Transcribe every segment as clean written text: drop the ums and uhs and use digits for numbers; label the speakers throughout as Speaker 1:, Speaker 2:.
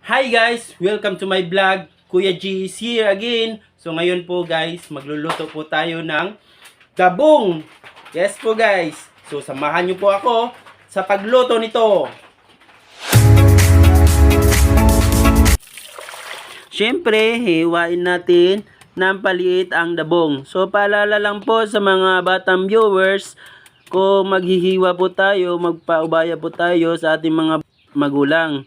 Speaker 1: Hi guys! Welcome to my vlog. Kuya G is here again. So ngayon po guys, magluluto po tayo ng gabong. Yes po guys. So samahan niyo po ako sa pagluto nito. Siyempre, hiwain natin ng paliit ang dabong. So paalala lang po sa mga batang viewers, kung maghihiwa po tayo, magpaubaya po tayo sa ating mga magulang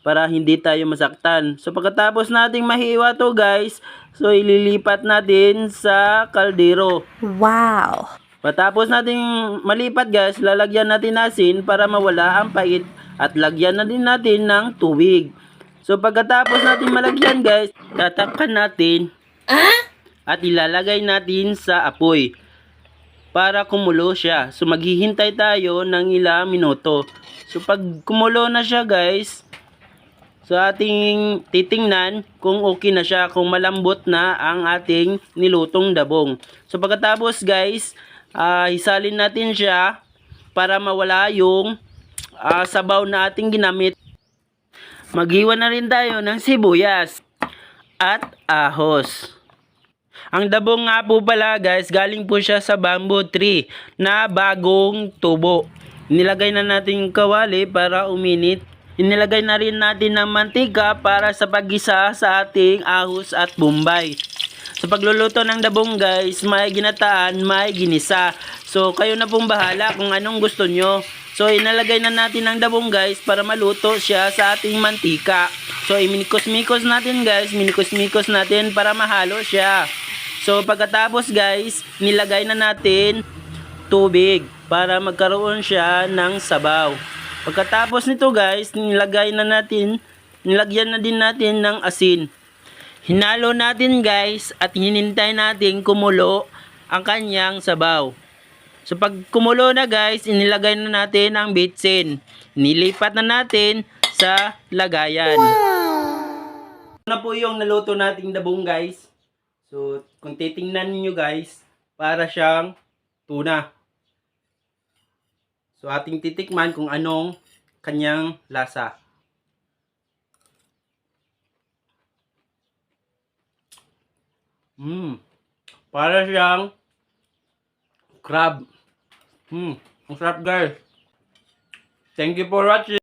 Speaker 1: para hindi tayo masaktan. So pagkatapos nating mahiwa to guys, so ililipat natin sa kaldero.
Speaker 2: Wow!
Speaker 1: Patapos nating malipat guys, lalagyan natin asin para mawala ang pait at lagyan na din natin ng tubig. So pagkatapos natin malagyan guys, tatakpan natin at ilalagay natin sa apoy para kumulo siya. So maghihintay tayo ng ilang minuto. So pag kumulo na siya guys, so ating titingnan kung okay na siya, kung malambot na ang ating nilutong dabong. So pagkatapos guys, isalin natin siya para mawala yung sabaw na ating ginamit. Maghiwa na rin tayo ng sibuyas at ahos. Ang dabong nga po pala guys, galing po siya sa bamboo tree na bagong tubo. Nilagay na natin yung kawali para uminit. Inilagay na rin natin ng mantika para sa paggisa sa ating ahos at bombay. Sa pagluluto ng dabong guys, may ginataan, may ginisa. So kayo na pong bahala kung anong gusto nyo. So inalagay na natin ang dabong guys para maluto siya sa ating mantika. So iminikos-mikos natin guys, minikos-mikos natin para mahalo siya. So pagkatapos guys, nilagay na natin tubig para magkaroon siya ng sabaw. Pagkatapos nito guys, nilagyan na din natin ng asin. Hinalo natin guys at hinintay natin kumulo ang kanyang sabaw. So pag kumulo na guys, inilagay na natin ang bitsin. Nilipat na natin sa lagayan. Ito na po yung naluto nating dabong guys. So kung titingnan niyo guys, para siyang tuna. So ating titikman kung anong kanyang lasa. Para siyang crab. Ang sarap guys. Thank you for watching.